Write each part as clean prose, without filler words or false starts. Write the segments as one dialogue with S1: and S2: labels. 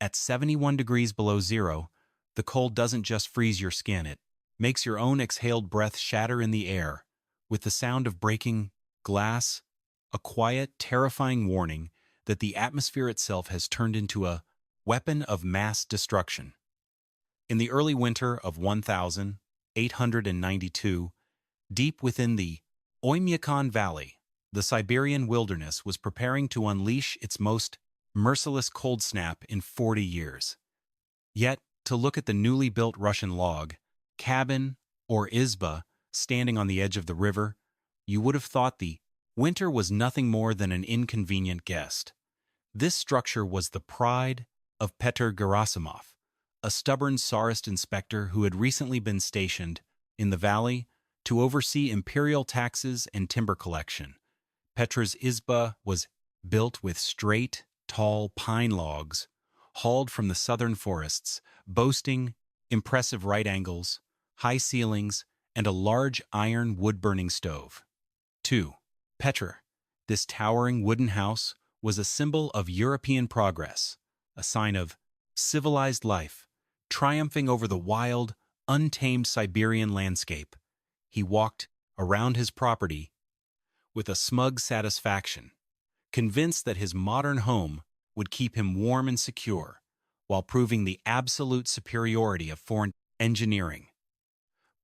S1: At 71 degrees below zero, the cold doesn't just freeze your skin, it makes your own exhaled breath shatter in the air, with the sound of breaking glass, a quiet, terrifying warning that the atmosphere itself has turned into a weapon of mass destruction. In the early winter of 1892, deep within the Oymyakon Valley, the Siberian wilderness was preparing to unleash its most merciless cold snap in 40 years. Yet, to look at the newly built Russian log cabin or izba standing on the edge of the river, you would have thought the winter was nothing more than an inconvenient guest. This structure was the pride of Petr Gerasimov, a stubborn Tsarist inspector who had recently been stationed in the valley to oversee imperial taxes and timber collection. Petr's izba was built with straight, tall pine logs hauled from the southern forests, boasting impressive right angles, high ceilings, and a large iron wood-burning stove. 2. Petr, this towering wooden house, was a symbol of European progress, a sign of civilized life, triumphing over the wild, untamed Siberian landscape. He walked around his property with a smug satisfaction, convinced that his modern home would keep him warm and secure, while proving the absolute superiority of foreign engineering.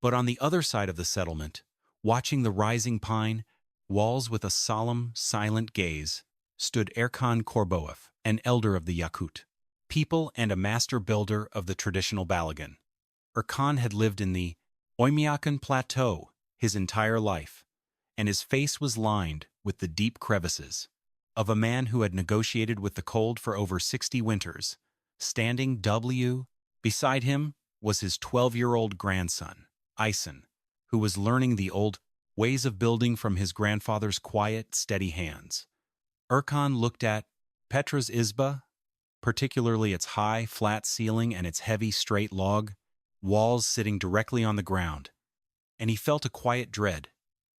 S1: But on the other side of the settlement, watching the rising pine walls with a solemn, silent gaze, stood Erkan Korboev, an elder of the Yakut people and a master builder of the traditional Balagan. Erkan had lived in the Oymyakon Plateau his entire life, and his face was lined with the deep crevices of a man who had negotiated with the cold for over 60 winters. Standing beside him was his 12-year-old grandson, Ison, who was learning the old ways of building from his grandfather's quiet, steady hands. Erkan looked at Petra's izba, particularly its high, flat ceiling and its heavy, straight log walls sitting directly on the ground, and he felt a quiet dread.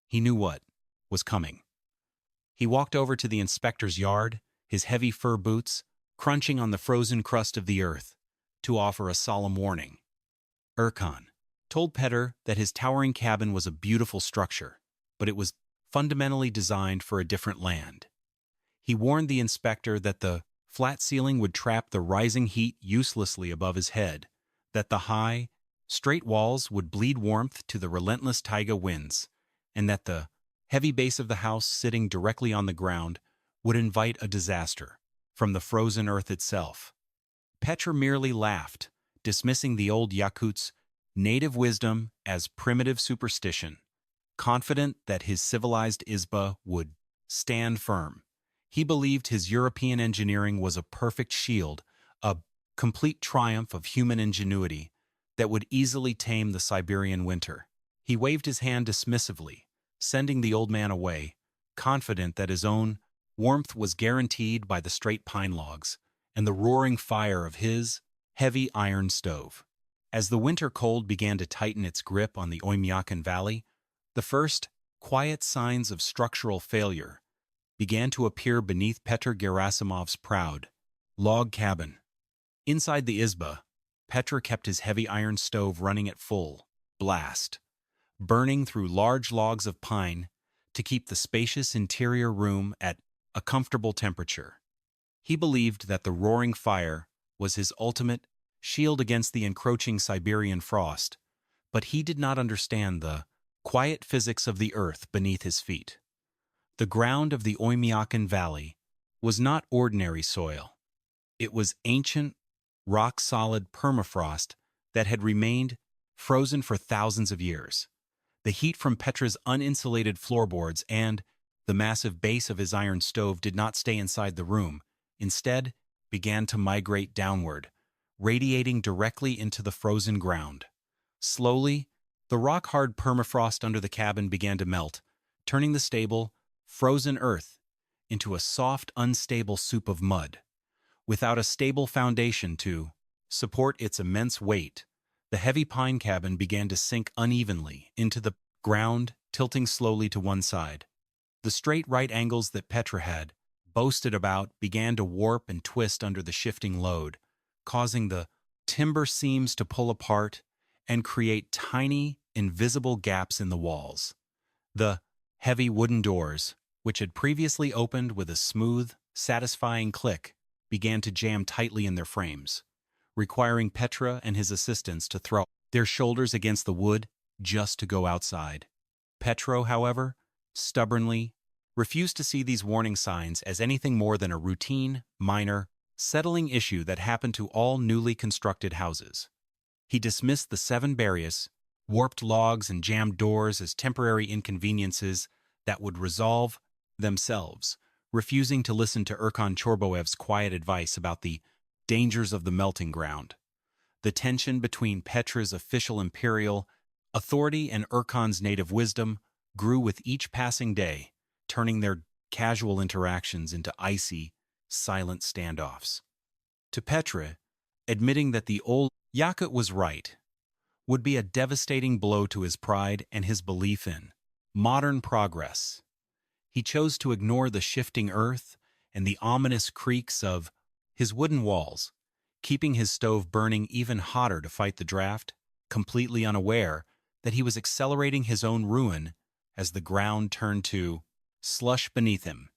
S1: He knew what was coming. He walked over to the inspector's yard, his heavy fur boots crunching on the frozen crust of the earth, to offer a solemn warning. Erkan told Petr that his towering cabin was a beautiful structure, but it was fundamentally designed for a different land. He warned the inspector that the flat ceiling would trap the rising heat uselessly above his head, that the high, straight walls would bleed warmth to the relentless taiga winds, and that the heavy base of the house sitting directly on the ground would invite a disaster from the frozen earth itself. Petr merely laughed, dismissing the old Yakut's native wisdom as primitive superstition, confident that his civilized izba would stand firm. He believed his European engineering was a perfect shield, a complete triumph of human ingenuity that would easily tame the Siberian winter. He waved his hand dismissively, sending the old man away, confident that his own warmth was guaranteed by the straight pine logs and the roaring fire of his heavy iron stove. As the winter cold began to tighten its grip on the Oymyakon Valley, the first quiet signs of structural failure began to appear beneath Petr Gerasimov's proud log cabin. Inside the izba, Petr kept his heavy iron stove running at full blast, burning through large logs of pine to keep the spacious interior room at a comfortable temperature. He believed that the roaring fire was his ultimate shield against the encroaching Siberian frost, but he did not understand the quiet physics of the earth beneath his feet. The ground of the Oymyakon Valley was not ordinary soil. It was ancient, rock-solid permafrost that had remained frozen for thousands of years. The heat from Petra's uninsulated floorboards and the massive base of his iron stove did not stay inside the room, instead began to migrate downward, radiating directly into the frozen ground. Slowly, the rock-hard permafrost under the cabin began to melt, turning the stable, frozen earth into a soft, unstable soup of mud. Without a stable foundation to support its immense weight, the heavy pine cabin began to sink unevenly into the ground, tilting slowly to one side. The straight right angles that Petr had boasted about began to warp and twist under the shifting load, causing the timber seams to pull apart and create tiny, invisible gaps in the walls. The heavy wooden doors, which had previously opened with a smooth, satisfying click, began to jam tightly in their frames, requiring Petra and his assistants to throw their shoulders against the wood just to go outside. Petro, however, stubbornly refused to see these warning signs as anything more than a routine, minor, settling issue that happened to all newly constructed houses. He dismissed the 7 barriers, warped logs, and jammed doors as temporary inconveniences that would resolve themselves, refusing to listen to Erkan Chorboev's quiet advice about the dangers of the melting ground. The tension between Petra's official imperial authority and Erkan's native wisdom grew with each passing day, turning their casual interactions into icy, silent standoffs. To Petra, admitting that the old Yakut was right would be a devastating blow to his pride and his belief in modern progress. He chose to ignore the shifting earth and the ominous creaks of his wooden walls, keeping his stove burning even hotter to fight the draft, completely unaware that he was accelerating his own ruin as the ground turned to slush beneath him.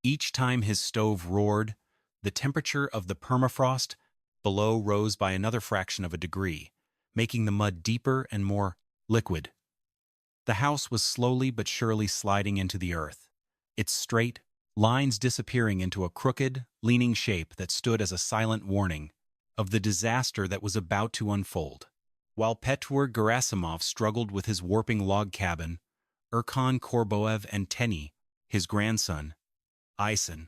S1: Each time his stove roared, the temperature of the permafrost below rose by another fraction of a degree, making the mud deeper and more liquid. The house was slowly but surely sliding into the earth, its straight lines disappearing into a crooked, leaning shape that stood as a silent warning of the disaster that was about to unfold. While Petr Gerasimov struggled with his warping log cabin, Erkan Chorboev and Teni, his grandson, Isen,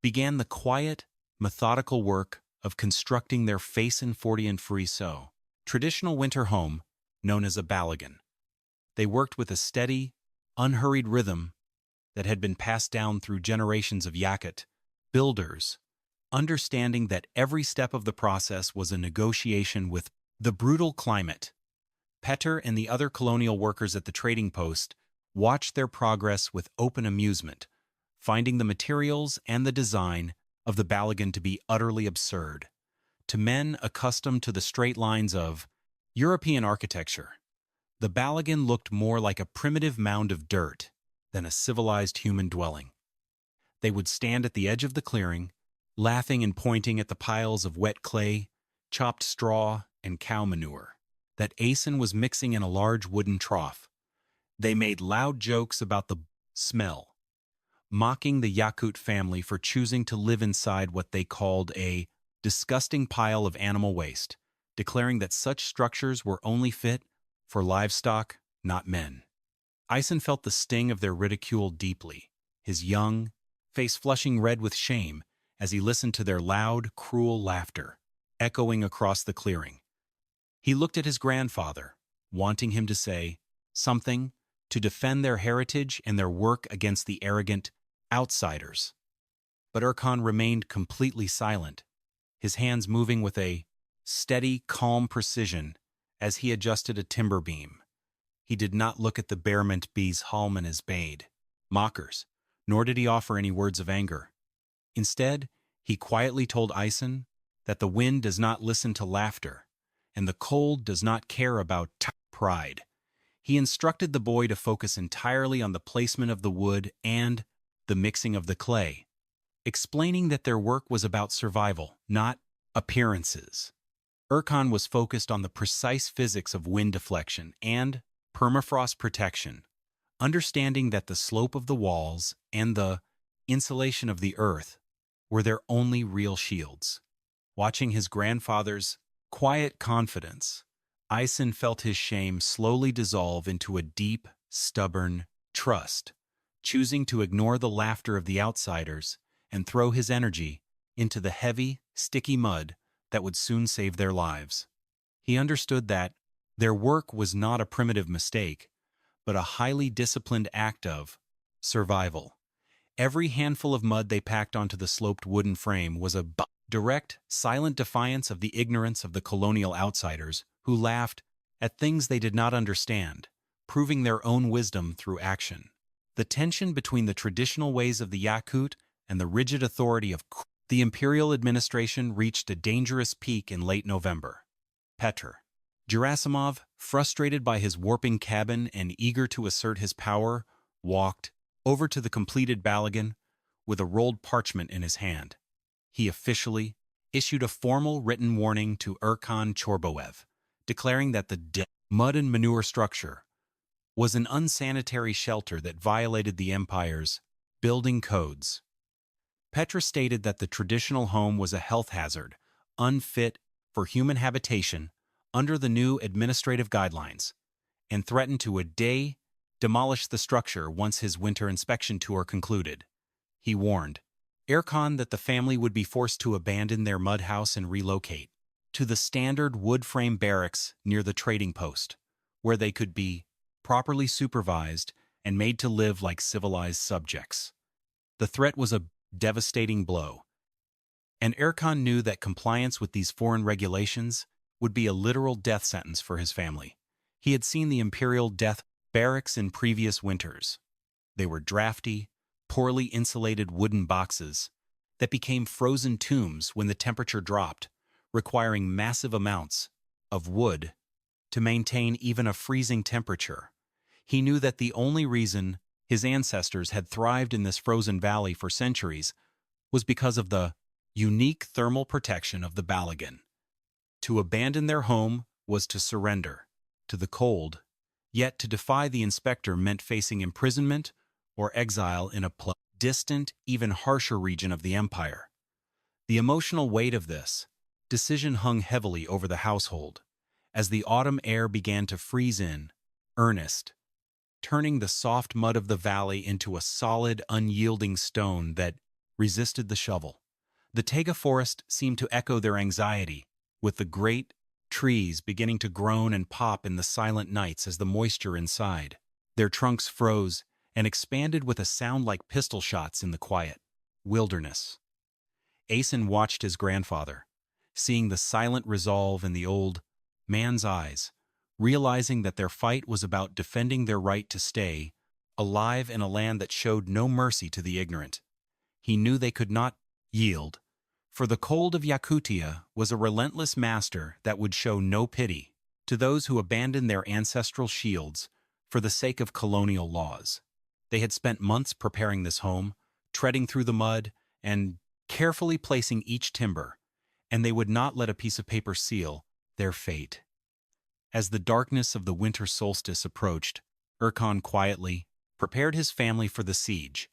S1: began the quiet, methodical work of constructing their Fason-Fortian Friso, traditional winter home known as a balagan. They worked with a steady, unhurried rhythm that had been passed down through generations of Yakut builders, understanding that every step of the process was a negotiation with the brutal climate. Petr and the other colonial workers at the trading post watched their progress with open amusement, finding the materials and the design of the balagan to be utterly absurd. To men accustomed to the straight lines of European architecture, the balagan looked more like a primitive mound of dirt than a civilized human dwelling. They would stand at the edge of the clearing, laughing and pointing at the piles of wet clay, chopped straw, and cow manure that Asen was mixing in a large wooden trough. They made loud jokes about the smell, mocking the Yakut family for choosing to live inside what they called a disgusting pile of animal waste, declaring that such structures were only fit for livestock, not men. Isen felt the sting of their ridicule deeply, his young face flushing red with shame as he listened to their loud, cruel laughter echoing across the clearing. He looked at his grandfather, wanting him to say something to defend their heritage and their work against the arrogant outsiders. But Erkan remained completely silent, his hands moving with a steady, calm precision as he adjusted a timber beam. He did not look at the Bearment bees Hallman as bade mockers, nor did he offer any words of anger. Instead, he quietly told Isen that the wind does not listen to laughter, and the cold does not care about pride. He instructed the boy to focus entirely on the placement of the wood and the mixing of the clay, explaining that their work was about survival, not appearances. Erkan was focused on the precise physics of wind deflection and permafrost protection, understanding that the slope of the walls and the insulation of the earth were their only real shields. Watching his grandfather's quiet confidence, Isen felt his shame slowly dissolve into a deep, stubborn trust, choosing to ignore the laughter of the outsiders and throw his energy into the heavy, sticky mud that would soon save their lives. He understood that their work was not a primitive mistake, but a highly disciplined act of survival. Every handful of mud they packed onto the sloped wooden frame was a direct, silent defiance of the ignorance of the colonial outsiders who laughed at things they did not understand, proving their own wisdom through action. The tension between the traditional ways of the Yakut and the rigid authority of The imperial administration reached a dangerous peak in late November. Petr Gerasimov, frustrated by his warping cabin and eager to assert his power, walked over to the completed Balagan with a rolled parchment in his hand. He officially issued a formal written warning to Erkan Chorboev, declaring that the mud and manure structure was an unsanitary shelter that violated the empire's building codes. Petr stated that the traditional home was a health hazard, unfit for human habitation under the new administrative guidelines, and threatened to demolish the structure once his winter inspection tour concluded. He warned Erkan that the family would be forced to abandon their mud house and relocate to the standard wood frame barracks near the trading post, where they could be properly supervised and made to live like civilized subjects. The threat was a devastating blow, and Erkan knew that compliance with these foreign regulations would be a literal death sentence for his family. He had seen the imperial death barracks in previous winters. They were drafty, poorly insulated wooden boxes that became frozen tombs when the temperature dropped, requiring massive amounts of wood to maintain even a freezing temperature. He knew that the only reason his ancestors had thrived in this frozen valley for centuries was because of the unique thermal protection of the Balagan. To abandon their home was to surrender to the cold, yet to defy the inspector meant facing imprisonment or exile in a distant, even harsher region of the empire. The emotional weight of this decision hung heavily over the household as the autumn air began to freeze in earnest, turning the soft mud of the valley into a solid, unyielding stone that resisted the shovel. The taiga forest seemed to echo their anxiety, with the great trees beginning to groan and pop in the silent nights as the moisture inside their trunks froze and expanded with a sound like pistol shots in the quiet wilderness. Asen watched his grandfather, seeing the silent resolve in the old man's eyes, realizing that their fight was about defending their right to stay alive in a land that showed no mercy to the ignorant. He knew they could not yield, for the cold of Yakutia was a relentless master that would show no pity to those who abandoned their ancestral shields for the sake of colonial laws. They had spent months preparing this home, treading through the mud and carefully placing each timber, and they would not let a piece of paper seal their fate. As the darkness of the winter solstice approached, Erkan quietly prepared his family for the siege,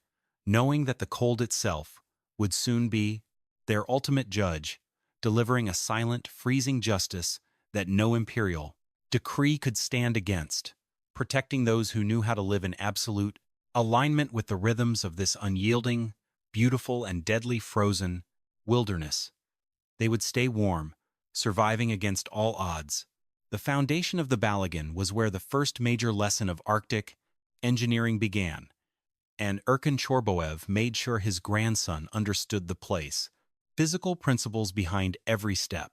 S1: knowing that the cold itself would soon be their ultimate judge, delivering a silent, freezing justice that no imperial decree could stand against, protecting those who knew how to live in absolute alignment with the rhythms of this unyielding, beautiful, and deadly frozen wilderness. They would stay warm, surviving against all odds. The foundation of the Balagan was where the first major lesson of Arctic engineering began, and Erkan Chorboev made sure his grandson understood the place, physical principles behind every step.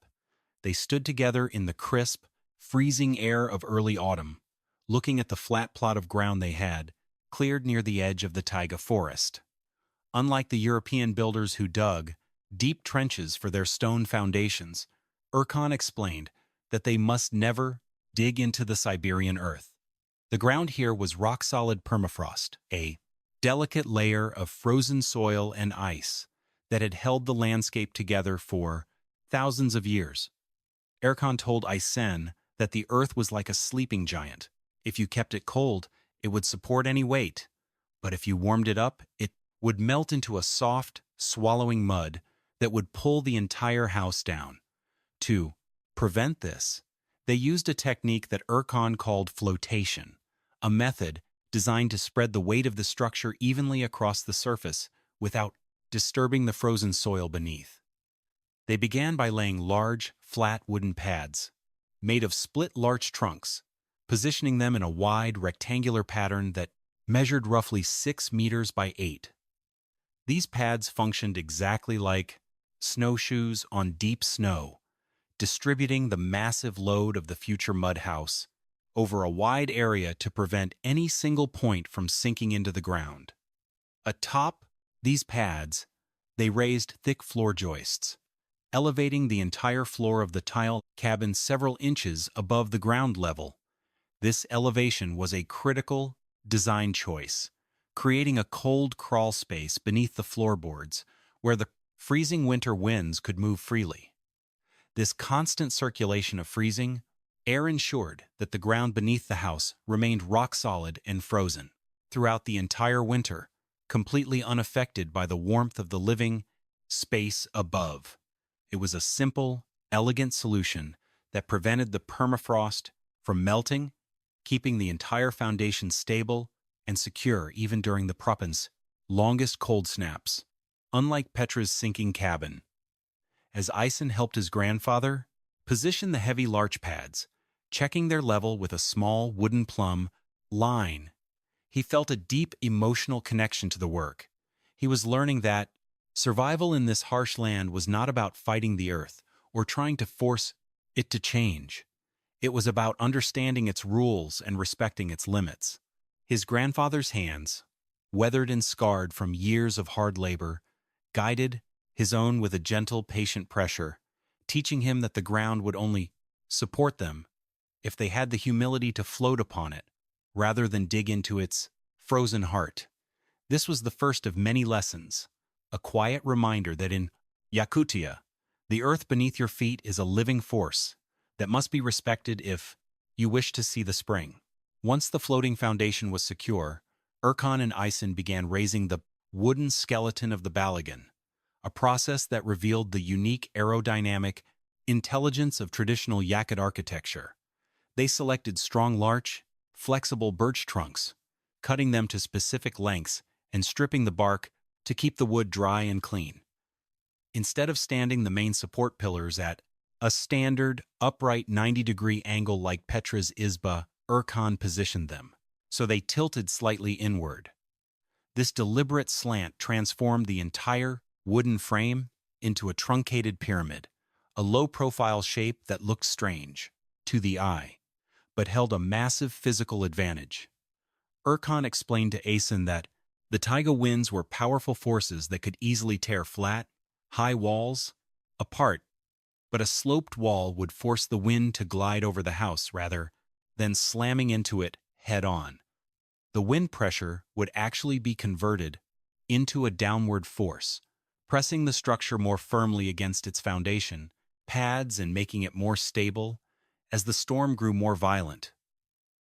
S1: They stood together in the crisp, freezing air of early autumn, looking at the flat plot of ground they had cleared near the edge of the taiga forest. Unlike the European builders who dug deep trenches for their stone foundations, Erkan explained that they must never dig into the Siberian earth. The ground here was rock-solid permafrost, a delicate layer of frozen soil and ice that had held the landscape together for thousands of years. Erkan told Asen that the earth was like a sleeping giant. If you kept it cold, it would support any weight, but if you warmed it up, it would melt into a soft, swallowing mud that would pull the entire house down. To prevent this, they used a technique that Erkan called flotation, a method designed to spread the weight of the structure evenly across the surface without disturbing the frozen soil beneath. They began by laying large, flat wooden pads, made of split larch trunks, positioning them in a wide, rectangular pattern that measured roughly 6 meters by 8. These pads functioned exactly like snowshoes on deep snow, distributing the massive load of the future mud house over a wide area to prevent any single point from sinking into the ground. Atop these pads, They raised thick floor joists, elevating the entire floor of the tile cabin several inches above the ground level. This elevation was a critical design choice, creating a cold crawl space beneath the floorboards where the freezing winter winds could move freely. This constant circulation of freezing air ensured that the ground beneath the house remained rock-solid and frozen throughout the entire winter, completely unaffected by the warmth of the living space above. It was a simple, elegant solution that prevented the permafrost from melting, keeping the entire foundation stable and secure even during the province's longest cold snaps. Unlike Petra's sinking cabin, as Ison helped his grandfather position the heavy larch pads, checking their level with a small wooden plumb line, he felt a deep emotional connection to the work. He was learning that survival in this harsh land was not about fighting the earth or trying to force it to change. It was about understanding its rules and respecting its limits. His grandfather's hands, weathered and scarred from years of hard labor, guided his own with a gentle, patient pressure, teaching him that the ground would only support them if they had the humility to float upon it, rather than dig into its frozen heart. This was the first of many lessons, a quiet reminder that in Yakutia, the earth beneath your feet is a living force that must be respected if you wish to see the spring. Once the floating foundation was secure, Erkan and Ison began raising the wooden skeleton of the Balagan, a process that revealed the unique aerodynamic intelligence of traditional Yakut architecture. They selected strong larch, flexible birch trunks, cutting them to specific lengths and stripping the bark to keep the wood dry and clean. Instead of standing the main support pillars at a standard, upright 90-degree angle like Petra's Izba, Erkan positioned them, so they tilted slightly inward. This deliberate slant transformed the entire wooden frame into a truncated pyramid, a low-profile shape that looked strange to the eye, but held a massive physical advantage. Erkan explained to Asen that the taiga winds were powerful forces that could easily tear flat, high walls apart, but a sloped wall would force the wind to glide over the house rather than slamming into it head-on. The wind pressure would actually be converted into a downward force, pressing the structure more firmly against its foundation, pads, and making it more stable as the storm grew more violent.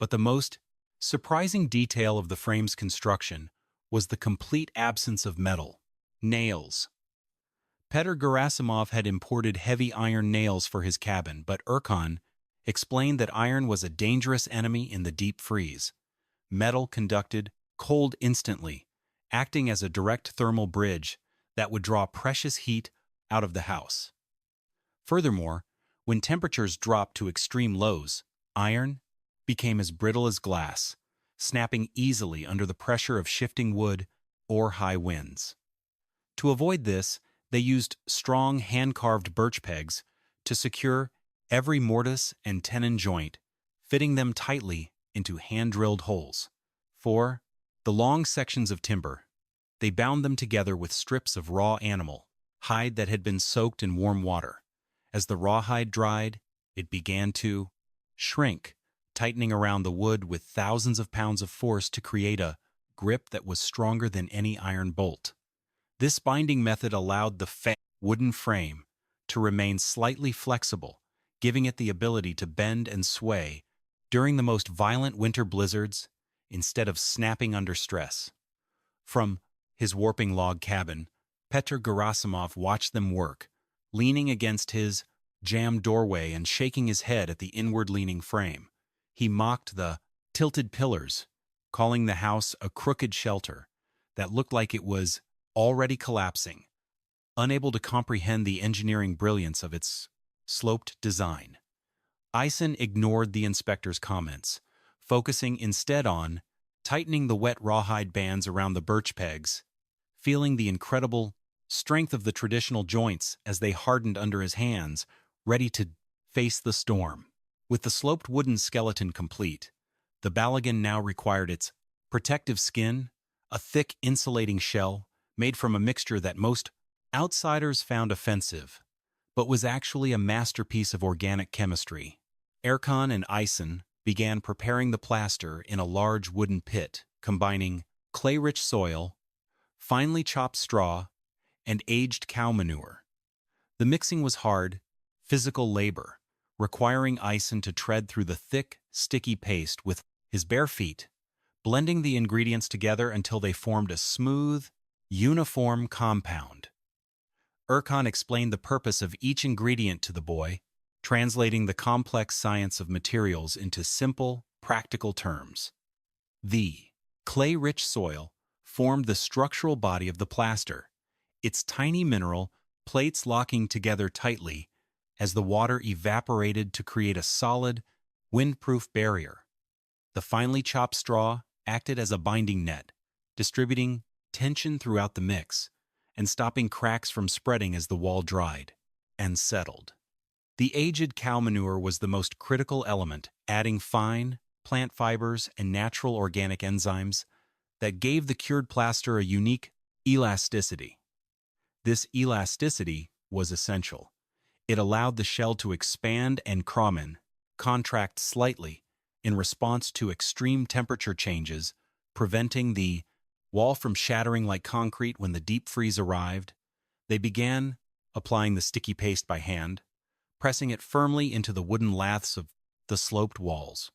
S1: But the most surprising detail of the frame's construction was the complete absence of metal. Nails. Petr Gerasimov had imported heavy iron nails for his cabin, but Erkan explained that iron was a dangerous enemy in the deep freeze. Metal conducted cold instantly, acting as a direct thermal bridge that would draw precious heat out of the house. Furthermore, when temperatures dropped to extreme lows, iron became as brittle as glass, snapping easily under the pressure of shifting wood or high winds. To avoid this, they used strong hand-carved birch pegs to secure every mortise and tenon joint, fitting them tightly into hand-drilled holes. For the long sections of timber, they bound them together with strips of raw animal hide that had been soaked in warm water. As the rawhide dried, it began to shrink, tightening around the wood with thousands of pounds of force to create a grip that was stronger than any iron bolt. This binding method allowed the wooden frame to remain slightly flexible, giving it the ability to bend and sway during the most violent winter blizzards instead of snapping under stress. From his warping log cabin, Petr Gerasimov watched them work, leaning against his jammed doorway and shaking his head at the inward-leaning frame. He mocked the tilted pillars, calling the house a crooked shelter that looked like it was already collapsing, unable to comprehend the engineering brilliance of its sloped design. Ison ignored the inspector's comments, focusing instead on tightening the wet rawhide bands around the birch pegs, feeling the incredible strength of the traditional joints as they hardened under his hands, ready to face the storm. With the sloped wooden skeleton complete, the Balagan now required its protective skin, a thick insulating shell made from a mixture that most outsiders found offensive, but was actually a masterpiece of organic chemistry. Erkan and Ison began preparing the plaster in a large wooden pit, combining clay-rich soil, finely chopped straw, and aged cow manure. The mixing was hard, physical labor, requiring Ison to tread through the thick, sticky paste with his bare feet, blending the ingredients together until they formed a smooth, uniform compound. Erkan explained the purpose of each ingredient to the boy, translating the complex science of materials into simple, practical terms. The clay-rich soil formed the structural body of the plaster, its tiny mineral plates locking together tightly as the water evaporated to create a solid, wind-proof barrier. The finely chopped straw acted as a binding net, distributing tension throughout the mix and stopping cracks from spreading as the wall dried and settled. The aged cow manure was the most critical element, adding fine, plant fibers and natural organic enzymes that gave the cured plaster a unique elasticity. This elasticity was essential. It allowed the shell to expand and contract slightly in response to extreme temperature changes, preventing the wall from shattering like concrete when the deep freeze arrived. They began applying the sticky paste by hand, pressing it firmly into the wooden laths of the sloped walls.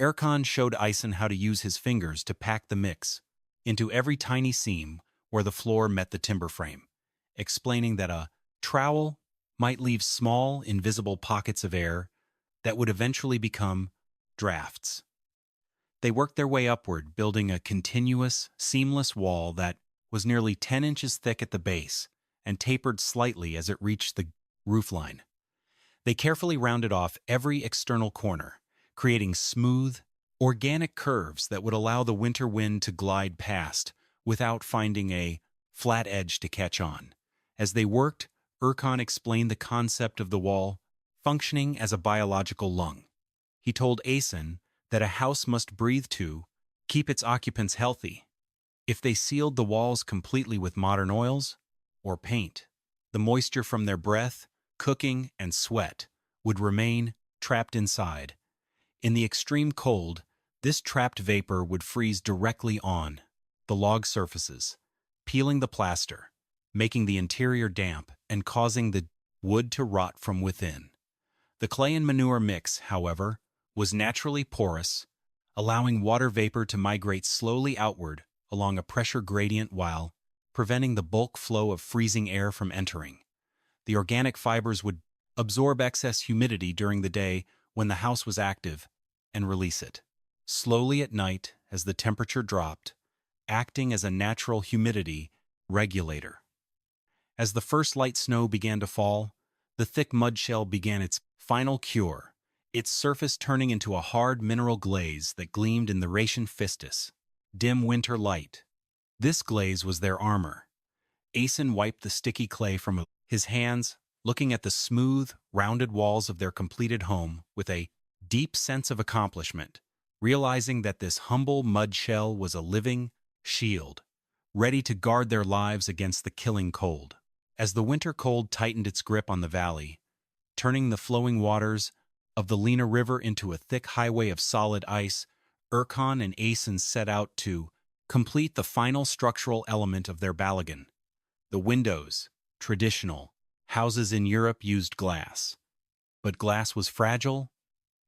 S1: Erkan showed Ison how to use his fingers to pack the mix into every tiny seam where the floor met the timber frame, explaining that a trowel might leave small, invisible pockets of air that would eventually become drafts. They worked their way upward, building a continuous, seamless wall that was nearly 10 inches thick at the base and tapered slightly as it reached the roofline. They carefully rounded off every external corner, creating smooth, organic curves that would allow the winter wind to glide past without finding a flat edge to catch on. As they worked, Erkan explained the concept of the wall functioning as a biological lung. He told Ison that a house must breathe to keep its occupants healthy. If they sealed the walls completely with modern oils or paint, the moisture from their breath, cooking, and sweat would remain trapped inside. In the extreme cold, this trapped vapor would freeze directly on the log surfaces, peeling the plaster, making the interior damp and causing the wood to rot from within. The clay and manure mix, however, was naturally porous, allowing water vapor to migrate slowly outward along a pressure gradient while preventing the bulk flow of freezing air from entering. The organic fibers would absorb excess humidity during the day when the house was active and release it slowly at night as the temperature dropped, acting as a natural humidity regulator. As the first light snow began to fall, the thick mud shell began its final cure, its surface turning into a hard mineral glaze that gleamed in the Ratian fistus, dim winter light. This glaze was their armor. Ison wiped the sticky clay from his hands, looking at the smooth, rounded walls of their completed home with a deep sense of accomplishment, realizing that this humble mud shell was a living shield, ready to guard their lives against the killing cold. As the winter cold tightened its grip on the valley, turning the flowing waters of the Lena River into a thick highway of solid ice, Erkan and Ison set out to complete the final structural element of their Balagan. The windows, traditional, houses in Europe used glass. But glass was fragile,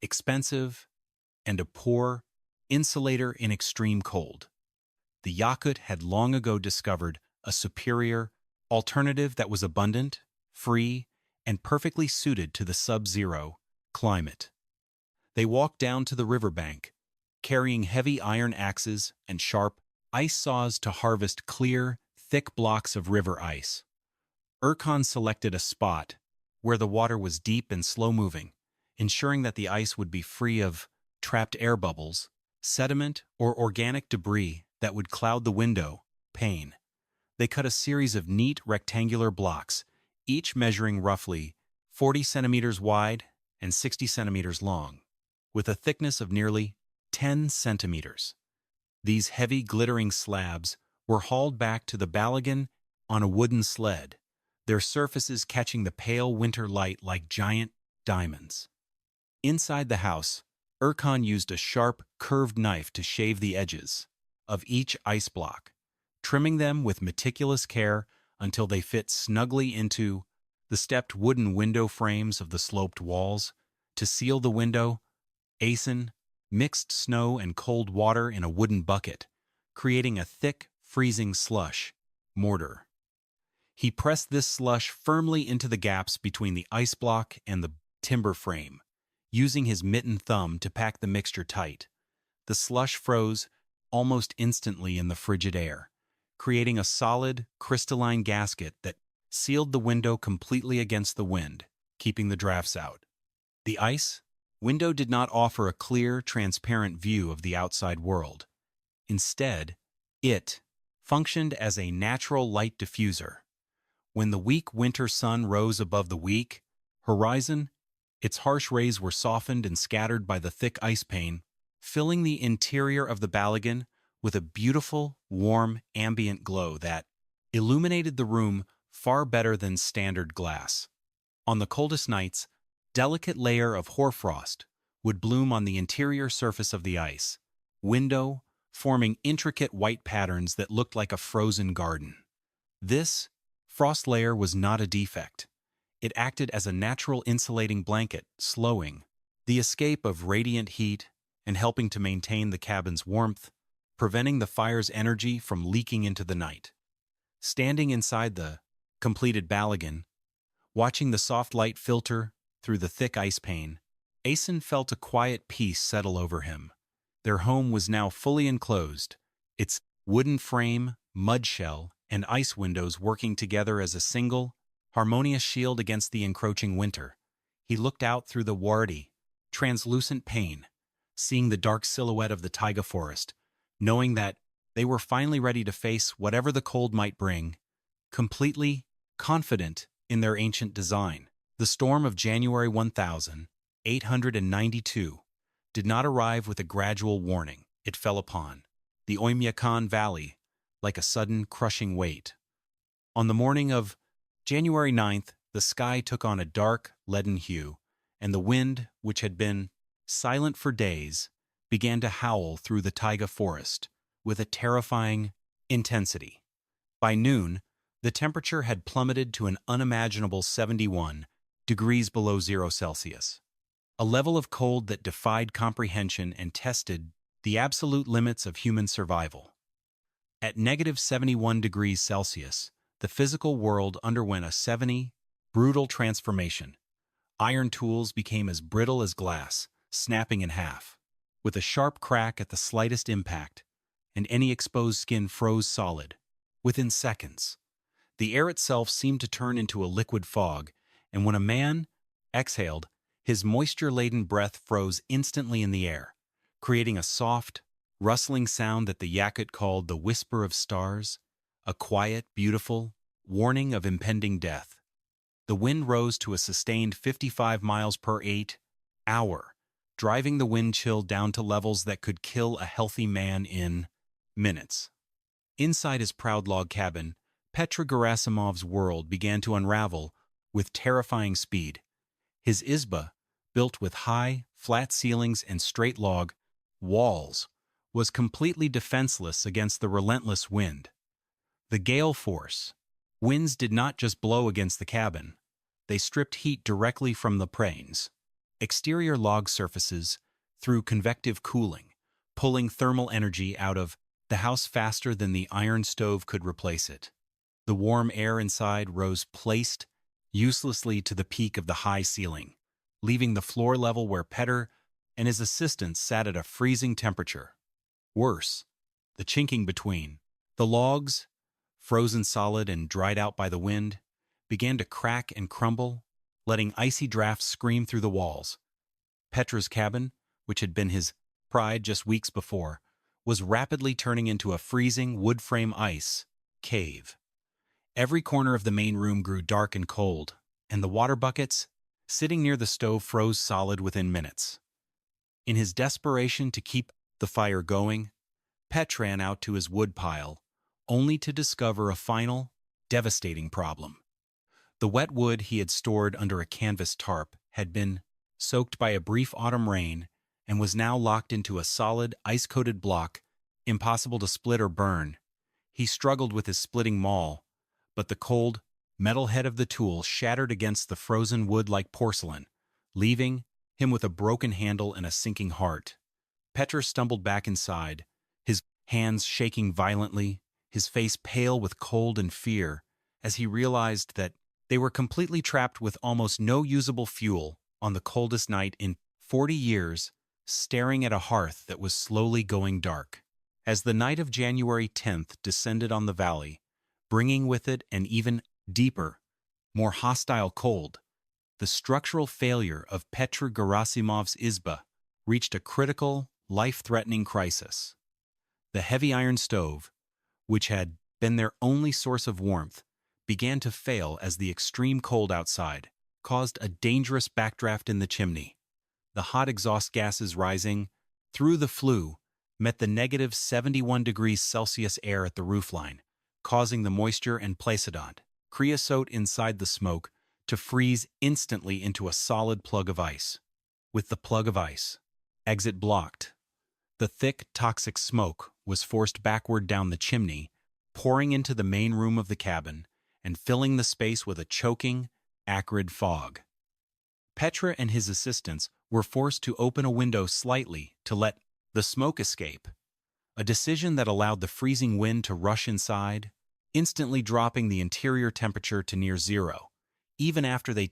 S1: expensive, and a poor insulator in extreme cold. The Yakut had long ago discovered a superior alternative that was abundant, free, and perfectly suited to the sub-zero climate. They walked down to the riverbank, carrying heavy iron axes and sharp ice saws to harvest clear, thick blocks of river ice. Erkan selected a spot where the water was deep and slow-moving, ensuring that the ice would be free of trapped air bubbles, sediment, or organic debris that would cloud the window pane. They cut a series of neat rectangular blocks, each measuring roughly 40 centimeters wide and 60 centimeters long, with a thickness of nearly 10 centimeters. These heavy, glittering slabs were hauled back to the Balagan on a wooden sled, their surfaces catching the pale winter light like giant diamonds. Inside the house, Erkan used a sharp, curved knife to shave the edges of each ice block, trimming them with meticulous care until they fit snugly into the stepped wooden window frames of the sloped walls. To seal the window, Asen mixed snow and cold water in a wooden bucket, creating a thick, freezing slush mortar. He pressed this slush firmly into the gaps between the ice block and the timber frame, using his mittened thumb to pack the mixture tight. The slush froze almost instantly in the frigid air, creating a solid, crystalline gasket that sealed the window completely against the wind, keeping the drafts out. The ice window did not offer a clear, transparent view of the outside world. Instead, it functioned as a natural light diffuser. When the weak winter sun rose above the weak horizon, its harsh rays were softened and scattered by the thick ice pane, filling the interior of the Balagan with a beautiful, warm, ambient glow that illuminated the room far better than standard glass. On the coldest nights, delicate layer of hoarfrost would bloom on the interior surface of the ice window, forming intricate white patterns that looked like a frozen garden. This frost layer was not a defect. It acted as a natural insulating blanket, slowing the escape of radiant heat and helping to maintain the cabin's warmth, preventing the fire's energy from leaking into the night. Standing inside the completed Balagan, watching the soft light filter through the thick ice pane, Asen felt a quiet peace settle over him. Their home was now fully enclosed, its wooden frame, mud shell, and ice windows working together as a single, harmonious shield against the encroaching winter. He looked out through the warty, translucent pane, seeing the dark silhouette of the taiga forest, knowing that they were finally ready to face whatever the cold might bring, completely confident in their ancient design. The storm of January 1892 did not arrive with a gradual warning. It fell upon the Oymyakon Valley like a sudden, crushing weight. On the morning of January 9th, the sky took on a dark, leaden hue, and the wind, which had been silent for days, began to howl through the taiga forest with a terrifying intensity. By noon, the temperature had plummeted to an unimaginable 71 degrees below 0 Celsius, a level of cold that defied comprehension and tested the absolute limits of human survival. At negative 71 degrees Celsius, the physical world underwent a brutal transformation. Iron tools became as brittle as glass, snapping in half, with a sharp crack at the slightest impact, and any exposed skin froze solid. Within seconds, the air itself seemed to turn into a liquid fog, and when a man exhaled, his moisture-laden breath froze instantly in the air, creating a soft, rustling sound that the Yakut called the whisper of stars, a quiet, beautiful warning of impending death. The wind rose to a sustained 55 miles per hour, driving the wind chill down to levels that could kill a healthy man in minutes. Inside his proud log cabin, Petr Gerasimov's world began to unravel with terrifying speed. His izba, built with high, flat ceilings and straight log walls, was completely defenseless against the relentless wind. The gale force winds did not just blow against the cabin. They stripped heat directly from the plains, exterior log surfaces, through convective cooling, pulling thermal energy out of the house faster than the iron stove could replace it. The warm air inside rose placed uselessly to the peak of the high ceiling, leaving the floor level where Petr and his assistants sat at a freezing temperature. Worse, the chinking between the logs, frozen solid and dried out by the wind, began to crack and crumble, letting icy drafts scream through the walls. Petr's cabin, which had been his pride just weeks before, was rapidly turning into a freezing wood-frame ice cave. Every corner of the main room grew dark and cold, and the water buckets, sitting near the stove, froze solid within minutes. In his desperation to keep the fire going, Petr ran out to his wood pile, only to discover a final, devastating problem. The wet wood he had stored under a canvas tarp had been soaked by a brief autumn rain and was now locked into a solid, ice-coated block, impossible to split or burn. He struggled with his splitting maul, but the cold, metal head of the tool shattered against the frozen wood like porcelain, leaving him with a broken handle and a sinking heart. Petr stumbled back inside, his hands shaking violently, his face pale with cold and fear, as he realized that they were completely trapped with almost no usable fuel on the coldest night in 40 years, staring at a hearth that was slowly going dark. As the night of January 10th descended on the valley, bringing with it an even deeper, more hostile cold, the structural failure of Petr Gerasimov's izba reached a critical, life-threatening crisis. The heavy iron stove, which had been their only source of warmth, began to fail as the extreme cold outside caused a dangerous backdraft in the chimney. The hot exhaust gases rising through the flue met the negative 71 degrees Celsius air at the roofline, causing the moisture and placidant, creosote inside the smoke, to freeze instantly into a solid plug of ice. With the plug of ice exit blocked, the thick, toxic smoke was forced backward down the chimney, pouring into the main room of the cabin and filling the space with a choking, acrid fog. Petr and his assistants were forced to open a window slightly to let the smoke escape, a decision that allowed the freezing wind to rush inside, instantly dropping the interior temperature to near zero, even after they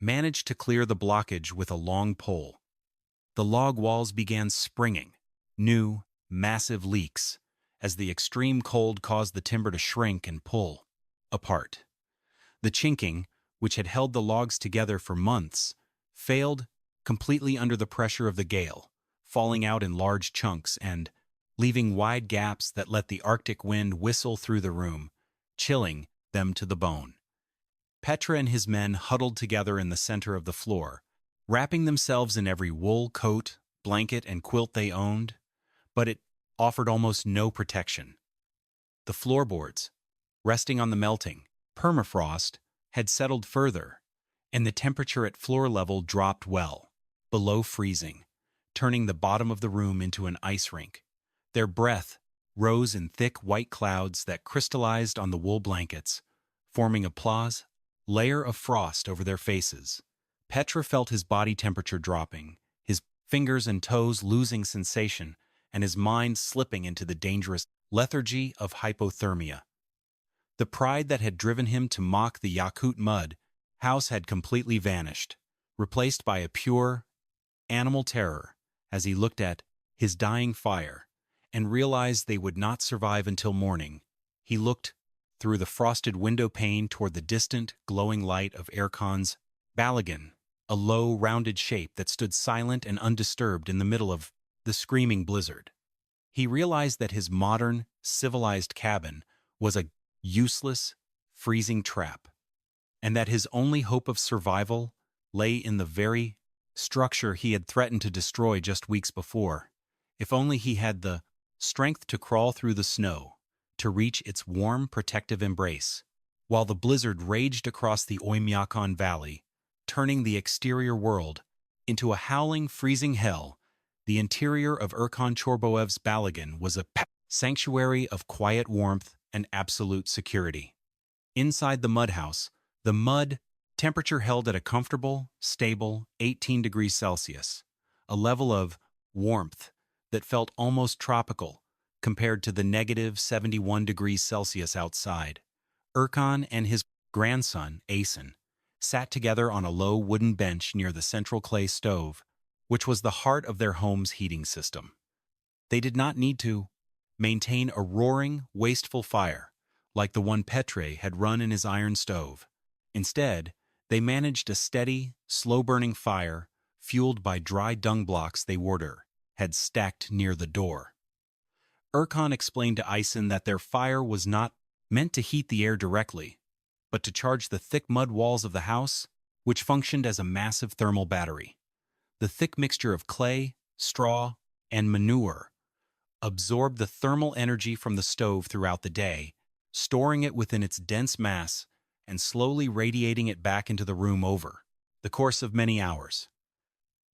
S1: managed to clear the blockage with a long pole. The log walls began springing, new, massive leaks, as the extreme cold caused the timber to shrink and pull apart. The chinking, which had held the logs together for months, failed completely under the pressure of the gale, falling out in large chunks and leaving wide gaps that let the Arctic wind whistle through the room, chilling them to the bone. Petr and his men huddled together in the center of the floor, wrapping themselves in every wool coat, blanket, and quilt they owned, but it offered almost no protection. The floorboards, resting on the melting permafrost, had settled further, and the temperature at floor level dropped well below freezing, turning the bottom of the room into an ice rink. Their breath rose in thick white clouds that crystallized on the wool blankets, forming a layer of frost over their faces. Petr felt his body temperature dropping, his fingers and toes losing sensation, and his mind slipping into the dangerous lethargy of hypothermia. The pride that had driven him to mock the Yakut mud house had completely vanished, replaced by a pure, animal terror as he looked at his dying fire and realized they would not survive until morning. He looked through the frosted window pane toward the distant, glowing light of Erkan's Balagan, a low, rounded shape that stood silent and undisturbed in the middle of the screaming blizzard. He realized that his modern, civilized cabin was a useless, freezing trap, and that his only hope of survival lay in the very structure he had threatened to destroy just weeks before. If only he had the strength to crawl through the snow, to reach its warm, protective embrace. While the blizzard raged across the Oymyakon Valley, turning the exterior world into a howling, freezing hell, the interior of Erkan Chorboev's Balagan was a sanctuary of quiet warmth and absolute security. Inside the mud house, the mud temperature held at a comfortable, stable 18 degrees Celsius, a level of warmth that felt almost tropical compared to the negative 71 degrees Celsius outside. Erkan and his grandson, Asen, sat together on a low wooden bench near the central clay stove, which was the heart of their home's heating system. They did not need to maintain a roaring, wasteful fire like the one Petr had run in his iron stove. Instead, they managed a steady, slow-burning fire fueled by dry dung blocks they had stacked near the door. Erkan explained to Asen that their fire was not meant to heat the air directly, but to charge the thick mud walls of the house, which functioned as a massive thermal battery. The thick mixture of clay, straw, and manure absorbed the thermal energy from the stove throughout the day, storing it within its dense mass and slowly radiating it back into the room over the course of many hours.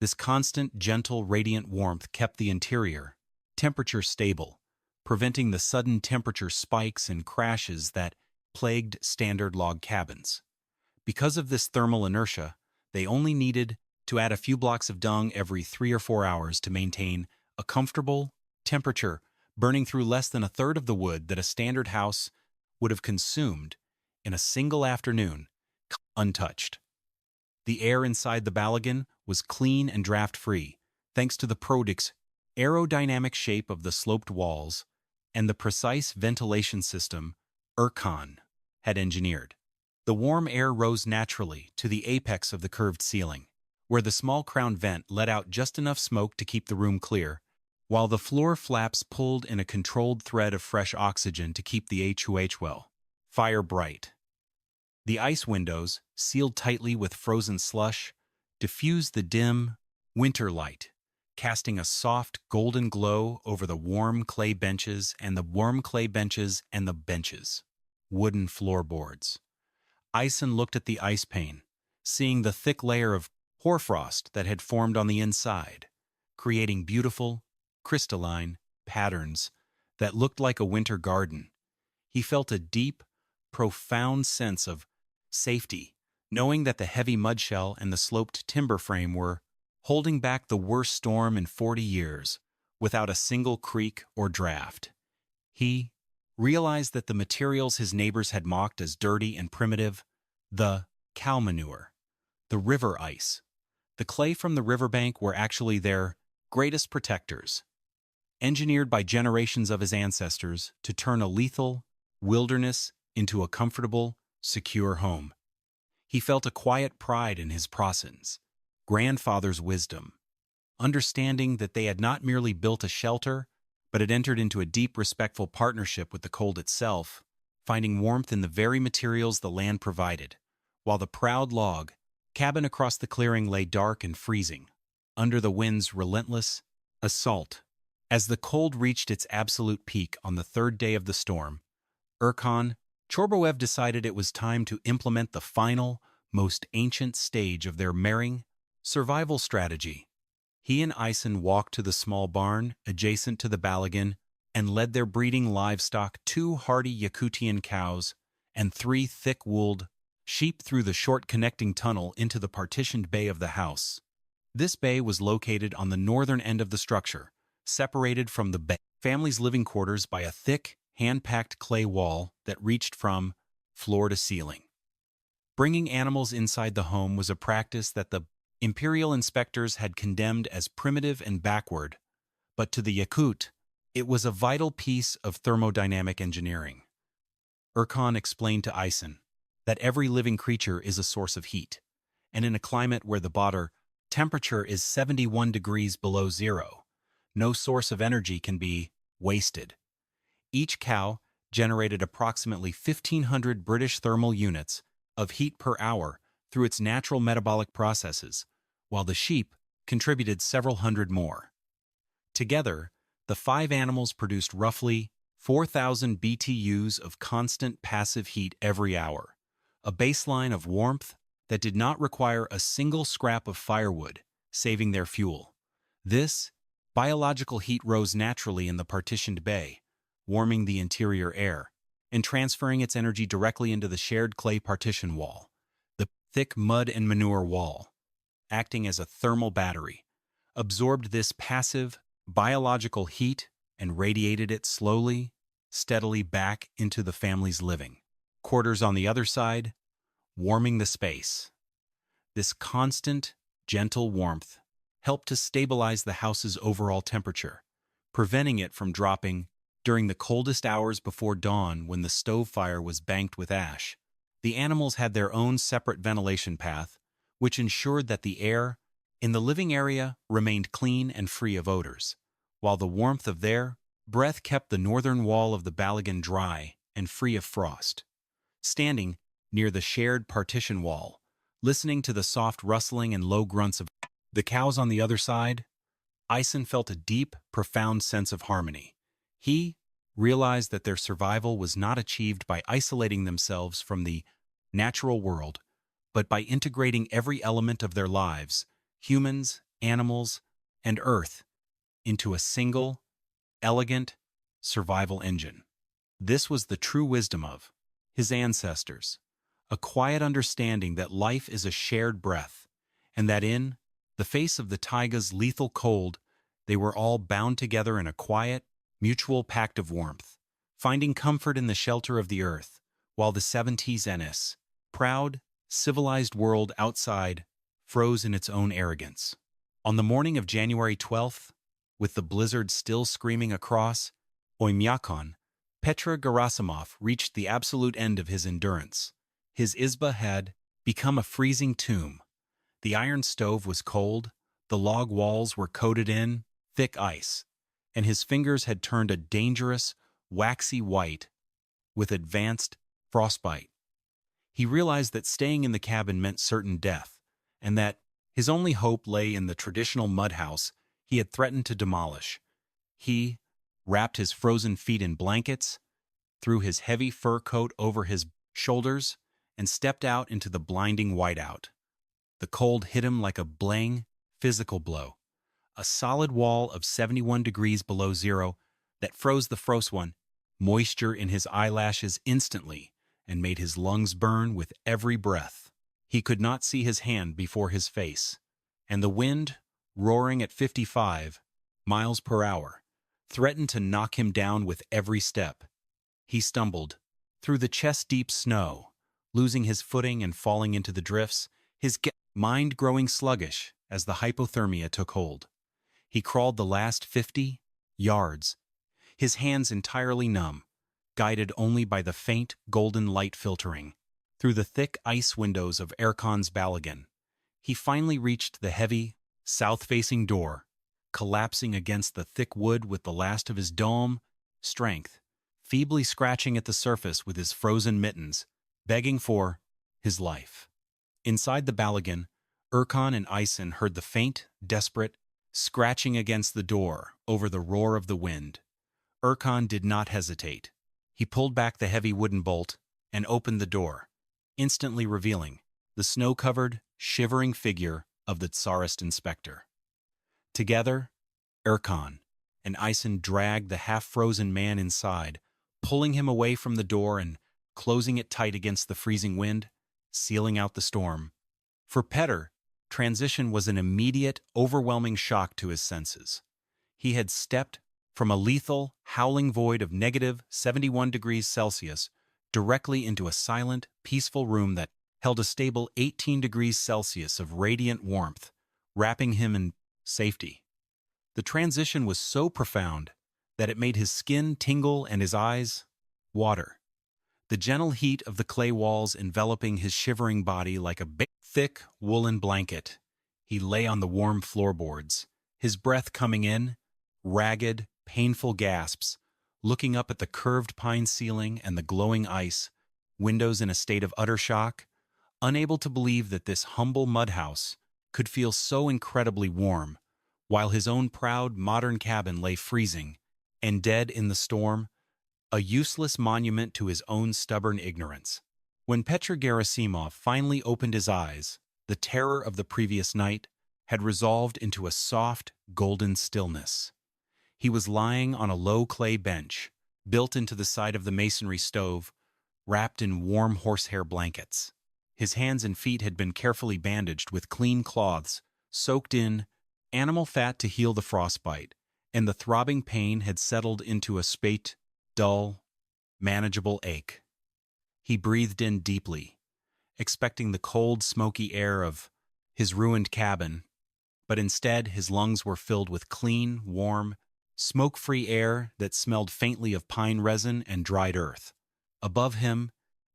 S1: This constant, gentle, radiant warmth kept the interior temperature stable, preventing the sudden temperature spikes and crashes that plagued standard log cabins. Because of this thermal inertia, they only needed to add a few blocks of dung every 3 or 4 hours to maintain a comfortable temperature, burning through less than a third of the wood that a standard house would have consumed in a single afternoon, untouched. The air inside the Balagan was clean and draft-free, thanks to the product's aerodynamic shape of the sloped walls and the precise ventilation system Erkan had engineered. The warm air rose naturally to the apex of the curved ceiling, where the small crown vent let out just enough smoke to keep the room clear, while the floor flaps pulled in a controlled thread of fresh oxygen to keep the HUH well fire bright. The ice windows, sealed tightly with frozen slush, diffused the dim winter light, casting a soft golden glow over the warm clay benches and the benches, wooden floorboards. Ison looked at the ice pane, seeing the thick layer of hoarfrost that had formed on the inside, creating beautiful, crystalline patterns that looked like a winter garden. He felt a deep, profound sense of safety, knowing that the heavy mudshell and the sloped timber frame were holding back the worst storm in 40 years without a single creak or draft. He realized that the materials his neighbors had mocked as dirty and primitive, the cow manure, the river ice, the clay from the riverbank were actually their greatest protectors, engineered by generations of his ancestors to turn a lethal wilderness into a comfortable, secure home. He felt a quiet pride in his Proson's grandfather's wisdom, understanding that they had not merely built a shelter, but had entered into a deep, respectful partnership with the cold itself, finding warmth in the very materials the land provided, while the proud log cabin across the clearing lay dark and freezing, under the wind's relentless assault. As the cold reached its absolute peak on the third day of the storm, Erkan Chorboev decided it was time to implement the final, most ancient stage of their marrying survival strategy. He and Ison walked to the small barn adjacent to the Balagan and led their breeding livestock 2 hardy Yakutian cows and 3 thick-wooled sheep through the short connecting tunnel into the partitioned bay of the house. This bay was located on the northern end of the structure, separated from the family's living quarters by a thick, hand-packed clay wall that reached from floor to ceiling. Bringing animals inside the home was a practice that the imperial inspectors had condemned as primitive and backward, but to the Yakut, it was a vital piece of thermodynamic engineering. Erkan explained to Ison that every living creature is a source of heat, and in a climate where the body temperature is 71 degrees below zero, no source of energy can be wasted. Each cow generated approximately 1,500 British thermal units of heat per hour through its natural metabolic processes, while the sheep contributed several hundred more. Together, the 5 animals produced roughly 4,000 BTUs of constant passive heat every hour, a baseline of warmth that did not require a single scrap of firewood, saving their fuel. This biological heat rose naturally in the partitioned bay, warming the interior air, and transferring its energy directly into the shared clay partition wall, the thick mud and manure wall, acting as a thermal battery, absorbed this passive biological heat and radiated it slowly, steadily back into the family's living quarters on the other side, warming the space. This constant, gentle warmth helped to stabilize the house's overall temperature, preventing it from dropping during the coldest hours before dawn when the stove fire was banked with ash. The animals had their own separate ventilation path, which ensured that the air in the living area remained clean and free of odors, while the warmth of their breath kept the northern wall of the Balagan dry and free of frost. Standing near the shared partition wall, listening to the soft rustling and low grunts of the cows on the other side, Ison felt a deep, profound sense of harmony. He realized that their survival was not achieved by isolating themselves from the natural world, but by integrating every element of their lives, humans, animals, and Earth, into a single, elegant survival engine. This was the true wisdom of his ancestors, a quiet understanding that life is a shared breath, and that in the face of the taiga's lethal cold, they were all bound together in a quiet, mutual pact of warmth, finding comfort in the shelter of the earth, while the 70s Ennis, proud, civilized world outside, froze in its own arrogance. On the morning of January 12th, with the blizzard still screaming across Oymyakon, Petr Gerasimov reached the absolute end of his endurance. His izba had become a freezing tomb. The iron stove was cold, the log walls were coated in thick ice, and his fingers had turned a dangerous, waxy white with advanced frostbite. He realized that staying in the cabin meant certain death, and that his only hope lay in the traditional mud house he had threatened to demolish. He wrapped his frozen feet in blankets, threw his heavy fur coat over his shoulders, and stepped out into the blinding whiteout. The cold hit him like a blang, physical blow. A solid wall of 71 degrees below zero that froze the Frostone, moisture in his eyelashes instantly, and made his lungs burn with every breath. He could not see his hand before his face, and the wind, roaring at 55 miles per hour, threatened to knock him down with every step. He stumbled through the chest-deep snow, losing his footing and falling into the drifts, his mind growing sluggish as the hypothermia took hold. He crawled the last 50 yards, his hands entirely numb, guided only by the faint golden light filtering through the thick ice windows of Erkan's Balagan. He finally reached the heavy, south-facing door, collapsing against the thick wood with the last of his dome strength, feebly scratching at the surface with his frozen mittens, begging for his life. Inside the Balagan, Erkan and Ison heard the faint, desperate scratching against the door over the roar of the wind. Erkan did not hesitate. He pulled back the heavy wooden bolt and opened the door, instantly revealing the snow-covered, shivering figure of the Tsarist inspector. Together, Erkan and Ison dragged the half-frozen man inside, pulling him away from the door and closing it tight against the freezing wind, sealing out the storm. For Petr, transition was an immediate, overwhelming shock to his senses. He had stepped from a lethal, howling void of negative 71 degrees Celsius directly into a silent, peaceful room that held a stable 18 degrees Celsius of radiant warmth, wrapping him in safety. The transition was so profound that it made his skin tingle and his eyes water. The gentle heat of the clay walls enveloping his shivering body like a thick woolen blanket. He lay on the warm floorboards, his breath coming in, ragged, painful gasps, looking up at the curved pine ceiling and the glowing ice, windows in a state of utter shock, unable to believe that this humble mud house could feel so incredibly warm, while his own proud, modern cabin lay freezing and dead in the storm, a useless monument to his own stubborn ignorance. When Petr Gerasimov finally opened his eyes, the terror of the previous night had resolved into a soft, golden stillness. He was lying on a low clay bench, built into the side of the masonry stove, wrapped in warm horsehair blankets. His hands and feet had been carefully bandaged with clean cloths, soaked in animal fat to heal the frostbite, and the throbbing pain had settled into a spate, dull, manageable ache. He breathed in deeply, expecting the cold, smoky air of his ruined cabin, but instead his lungs were filled with clean, warm, smoke-free air that smelled faintly of pine resin and dried earth. Above him,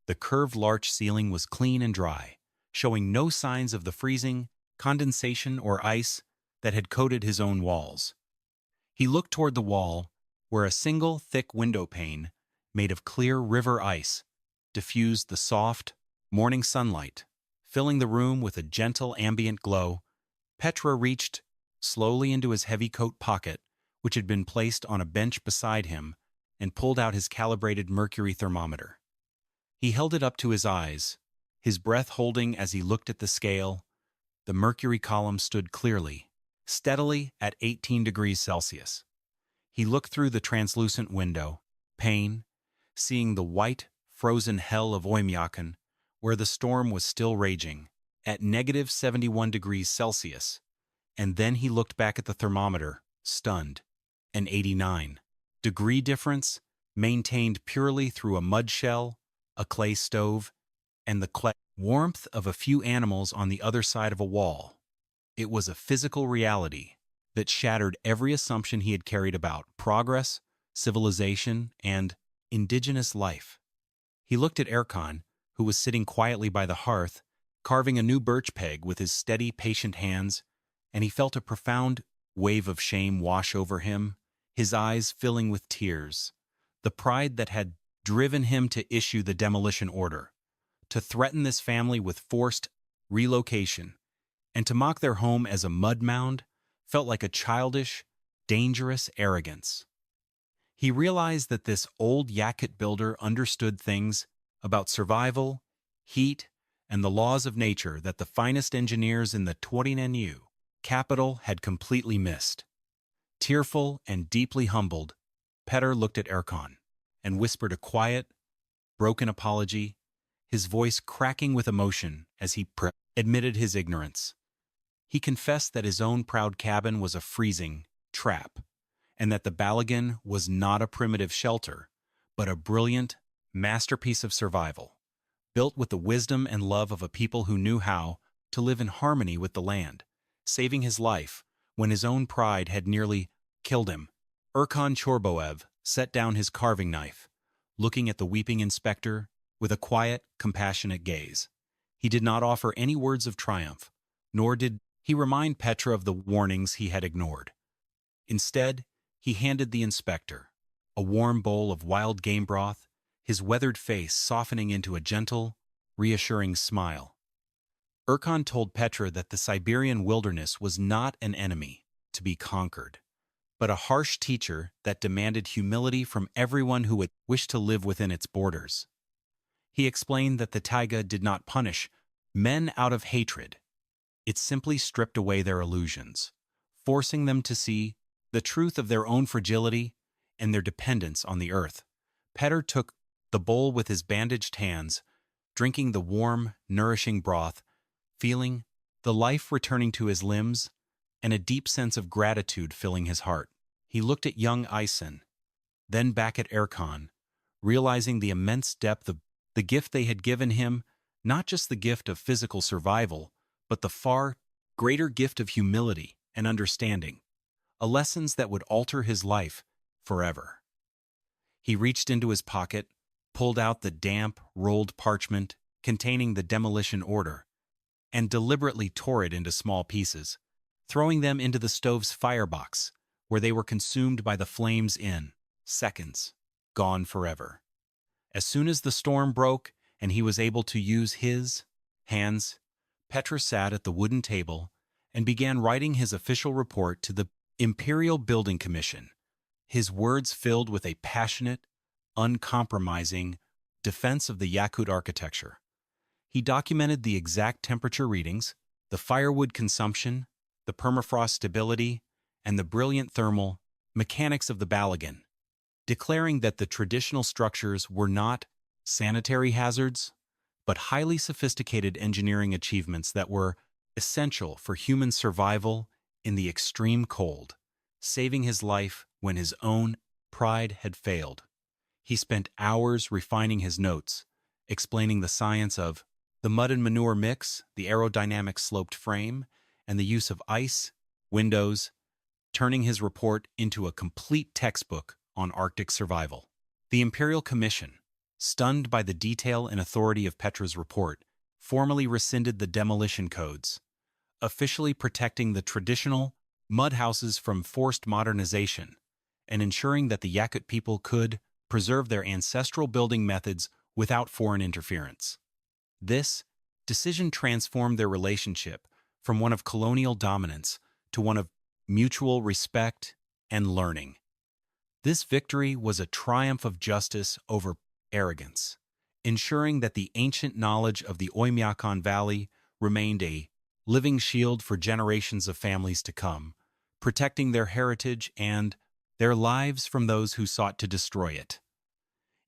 S1: the curved larch ceiling was clean and dry, showing no signs of the freezing, condensation, or ice that had coated his own walls. He looked toward the wall, where a single thick window pane, made of clear river ice, diffused the soft, morning sunlight, filling the room with a gentle ambient glow. Petr reached slowly into his heavy coat pocket, which had been placed on a bench beside him, and pulled out his calibrated mercury thermometer. He held it up to his eyes, his breath holding as he looked at the scale. The mercury column stood clearly, steadily at 18 degrees Celsius. He looked through the translucent window, pane, seeing the white, frozen hell of Oymyakon, where the storm was still raging, at negative 71 degrees Celsius. And then he looked back at the thermometer, stunned. An 89-degree difference, maintained purely through a mud shell, a clay stove, and the warmth of a few animals on the other side of a wall. It was a physical reality that shattered every assumption he had carried about progress, civilization, and indigenous life. He looked at Erkan, who was sitting quietly by the hearth, carving a new birch peg with his steady, patient hands, and he felt a profound wave of shame wash over him, his eyes filling with tears. The pride that had driven him to issue the demolition order, to threaten this family with forced relocation, and to mock their home as a mud mound, felt like a childish, dangerous arrogance. He realized that this old Yakut builder understood things about survival, heat, and the laws of nature that the finest engineers in the Torinenu capital had completely missed. Tearful and deeply humbled, Petr looked at Erkan and whispered a quiet, broken apology, his voice cracking with emotion as he admitted his ignorance. He confessed that his own proud cabin was a freezing trap, and that the Balagan was not a primitive shelter, but a brilliant masterpiece of survival, built with the wisdom and love of a people who knew how to live in harmony with the land, saving his life when his own pride had nearly killed him. Erkan Chorboev set down his carving knife, looking at the weeping inspector with a quiet, compassionate gaze. He did not offer any words of triumph, nor did he remind Petr of the warnings he had ignored. Instead, he handed the inspector a warm bowl of wild game broth, his weathered face softening into a gentle, reassuring smile. Erkan told Petr that the Siberian wilderness was not an enemy to be conquered, but a harsh teacher that demanded humility from everyone who would wish to live within its borders. He explained that the taiga did not punish men out of hatred. It simply stripped away their illusions, forcing them to see the truth of their own fragility and their dependence on the earth. Petr took the bowl with his bandaged hands, drinking the warm, nourishing broth, feeling the life returning to his limbs and a deep sense of gratitude filling his heart. He looked at young Isen, then back at Erkan, realizing the immense depth of the gift they had given him, not just the gift of physical survival, but the far greater gift of humility and understanding, a lessons that would alter his life forever. He reached into his pocket, pulled out the damp, rolled parchment containing the demolition order, and deliberately tore it into small pieces, throwing them into the stove's firebox, where they were consumed by the flames in seconds, gone forever. As soon as the storm broke and he was able to use his hands, Petr sat at the wooden table and began writing his official report to the Imperial Building Commission, his words filled with a passionate, uncompromising defense of the Yakut architecture. He documented the exact temperature readings, the firewood consumption, the permafrost stability, and the brilliant thermal mechanics of the Balagan, declaring that the traditional structures were not sanitary hazards, but highly sophisticated engineering achievements that were essential for human survival in the extreme cold, saving his life when his own pride had failed. He spent hours refining his notes, explaining the science of the mud and manure mix, the aerodynamic sloped frame, and the use of ice, windows, turning his report into a complete textbook on Arctic survival. The Imperial Commission, stunned by the detail and authority of Petr's report, formally rescinded the demolition codes, officially protecting the traditional mud houses from forced modernization and ensuring that the Yakut people could preserve their ancestral building methods without foreign interference. This decision transformed their relationship from one of colonial dominance to one of mutual respect and learning. This victory was a triumph of justice over arrogance, ensuring that the ancient knowledge of the Oymyakon Valley remained a living shield for generations of families to come, protecting their heritage and their lives from those who sought to destroy it.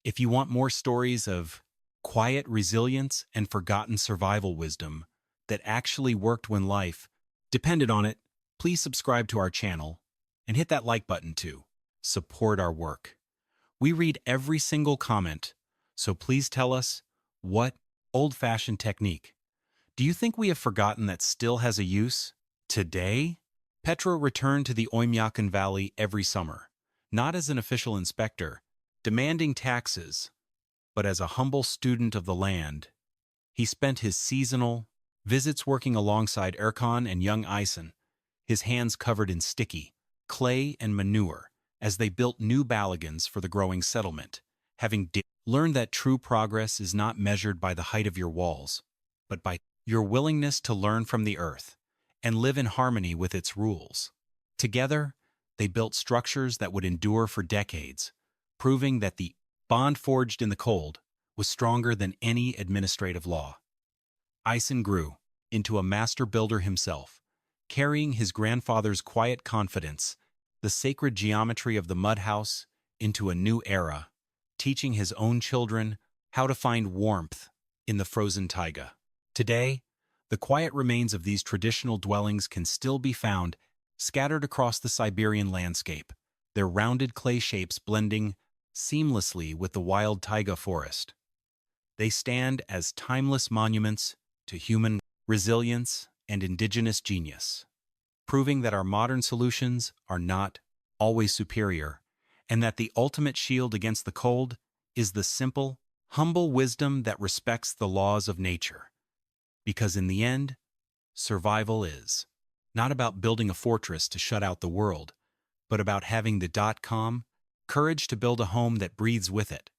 S1: If you want more stories of quiet resilience and forgotten survival wisdom that actually worked when life depended on it, please subscribe to our channel and hit that like button to support our work. We read every single comment, so please tell us, what old-fashioned technique do you think we have forgotten that still has a use today? Petro returned to the Oymyakon Valley every summer, not as an official inspector, demanding taxes, but as a humble student of the land. He spent his seasonal visits working alongside Erkan and young Ison, his hands covered in sticky clay and manure, as they built new balagans for the growing settlement, having learned that true progress is not measured by the height of your walls, but by your willingness to learn from the earth and live in harmony with its rules. Together, they built structures that would endure for decades, proving that the bond forged in the cold was stronger than any administrative law. Ison grew into a master builder himself, carrying his grandfather's quiet confidence, the sacred geometry of the mud house, into a new era, teaching his own children how to find warmth in the frozen taiga. Today, the quiet remains of these traditional dwellings can still be found scattered across the Siberian landscape, their rounded clay shapes blending seamlessly with the wild taiga forest. They stand as timeless monuments to human resilience and indigenous genius, proving that our modern solutions are not always superior, and that the ultimate shield against the cold is the simple, humble wisdom that respects the laws of nature. Because in the end, survival is not about building a fortress to shut out the world, but about having the courage to build a home that breathes with it.